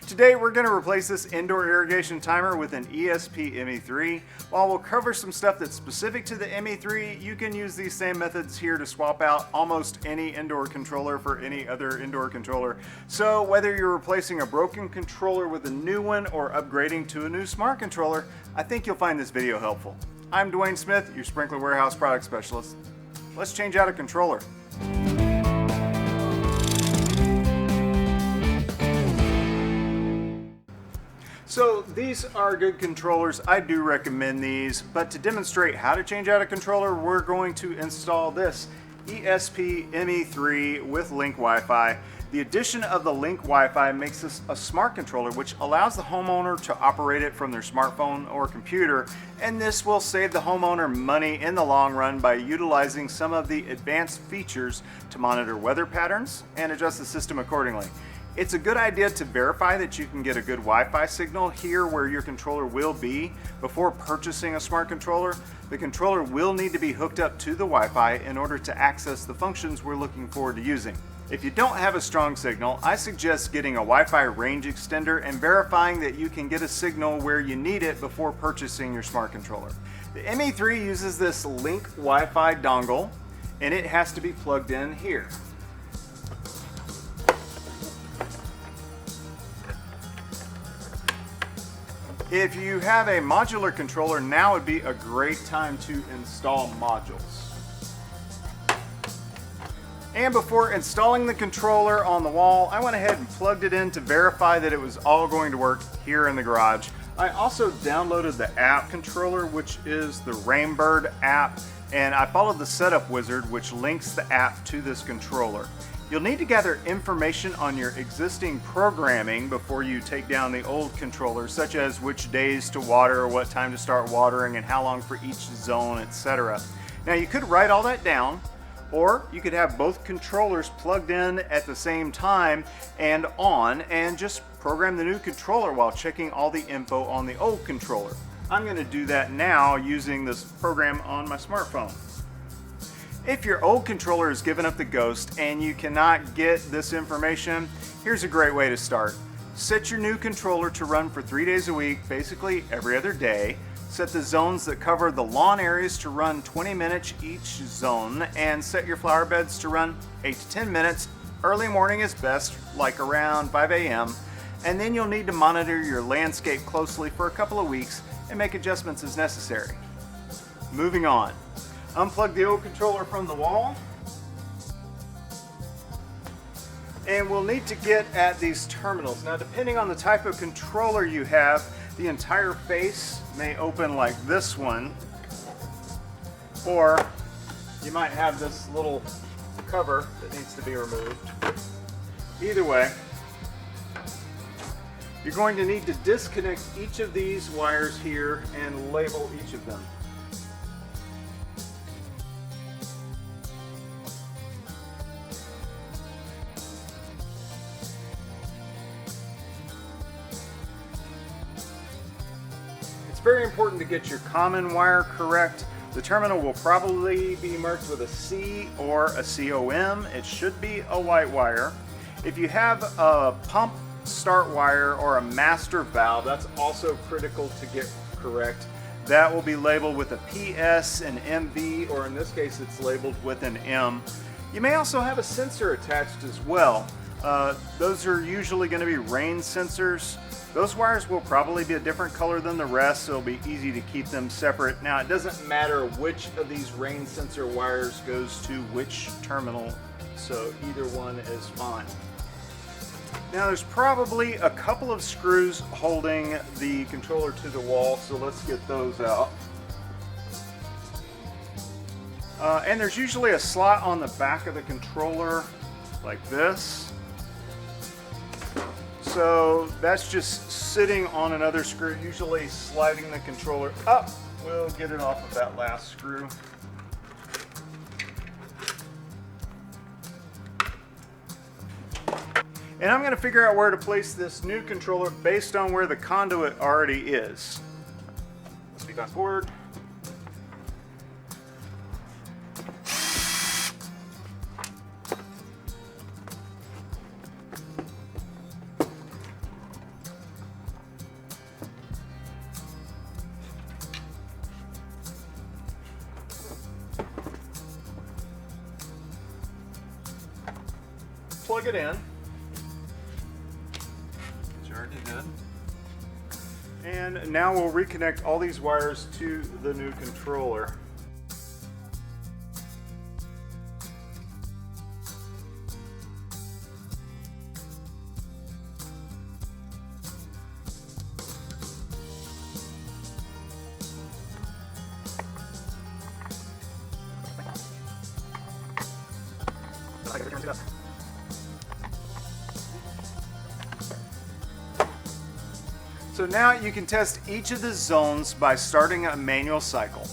Today we're going to replace this indoor irrigation timer with an ESP ME3. While we'll cover some stuff that's specific to the ME3, you can use these same methods here to swap out almost any indoor controller for any other indoor controller. So whether you're replacing a broken controller with a new one or upgrading to a new smart controller, I think you'll find this video helpful. I'm Dwayne Smith, your Sprinkler Warehouse Product Specialist. Let's change out a controller. So these are good controllers. I do recommend these, but to demonstrate how to change out a controller, we're going to install this ESP ME3 with Link Wi-Fi. The addition of the Link Wi-Fi makes this a smart controller, which allows the homeowner to operate it from their smartphone or computer, and this will save the homeowner money in the long run by utilizing some of the advanced features to monitor weather patterns and adjust the system accordingly. It's a good idea to verify that you can get a good Wi-Fi signal here where your controller will be before purchasing a smart controller. The controller will need to be hooked up to the Wi-Fi in order to access the functions we're looking forward to using. If you don't have a strong signal, I suggest getting a Wi-Fi range extender and verifying that you can get a signal where you need it before purchasing your smart controller. The ME3 uses this Link Wi-Fi dongle, and it has to be plugged in here. If you have a modular controller, now would be a great time to install modules. And before installing the controller on the wall, I went ahead and plugged it in to verify that it was all going to work here in the garage. I also downloaded the app controller, which is the Rainbird app, and I followed the setup wizard, which links the app to this controller. You'll need to gather information on your existing programming before you take down the old controller, such as which days to water, what time to start watering, and how long for each zone, etc. Now you could write all that down, or you could have both controllers plugged in at the same time and on, and just program the new controller while checking all the info on the old controller. I'm going to do that now using this program on my smartphone. If your old controller has given up the ghost and you cannot get this information, here's a great way to start. Set your new controller to run for 3 days a week, basically every other day. Set the zones that cover the lawn areas to run 20 minutes each zone, and set your flower beds to run 8 to 10 minutes. Early morning is best, like around 5 a.m. And then you'll need to monitor your landscape closely for a couple of weeks and make adjustments as necessary. Moving on. Unplug the old controller from the wall, and we'll need to get at these terminals. Now, depending on the type of controller you have, the entire face may open like this one, or you might have this little cover that needs to be removed. Either way, you're going to need to disconnect each of these wires here and label each of them. Very important to get your common wire correct. The terminal will probably be marked with a C or a COM. It should be a white wire. If you have a pump start wire or a master valve, that's also critical to get correct. That will be labeled with a PS, an MV, or in this case it's labeled with an M. You may also have a sensor attached as well. Those are usually going to be rain sensors. Those wires will probably be a different color than the rest, so it'll be easy to keep them separate. Now, it doesn't matter which of these rain sensor wires goes to which terminal, so either one is fine. Now, there's probably a couple of screws holding the controller to the wall, so let's get those out. And there's usually a slot on the back of the controller like this. So that's just sitting on another screw, usually sliding the controller up. We'll get it off of that last screw. And I'm going to figure out where to place this new controller based on where the conduit already is. Let's fast forward. plug it in. Which you already did. And now we'll reconnect all these wires to the new controller. So now you can test each of the zones by starting a manual cycle.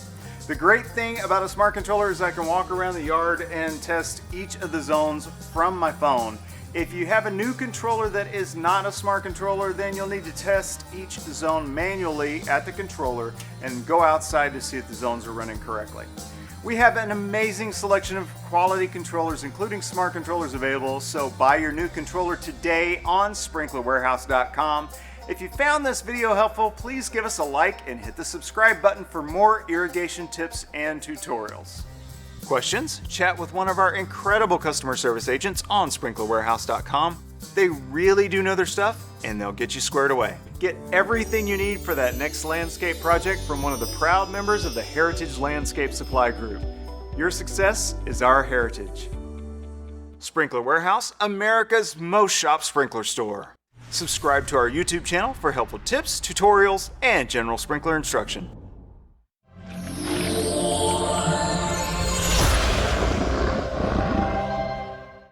The great thing about a smart controller is I can walk around the yard and test each of the zones from my phone. If you have a new controller that is not a smart controller, then you'll need to test each zone manually at the controller and go outside to see if the zones are running correctly. We have an amazing selection of quality controllers, including smart controllers available, so buy your new controller today on sprinklerwarehouse.com. If you found this video helpful, please give us a like and hit the subscribe button for more irrigation tips and tutorials. Questions? Chat with one of our incredible customer service agents on sprinklerwarehouse.com. They really do know their stuff, and they'll get you squared away. Get everything you need for that next landscape project from one of the proud members of the Heritage Landscape Supply Group. Your success is our heritage. Sprinkler Warehouse, America's most shopped sprinkler store. Subscribe to our YouTube channel for helpful tips, tutorials, and general sprinkler instruction.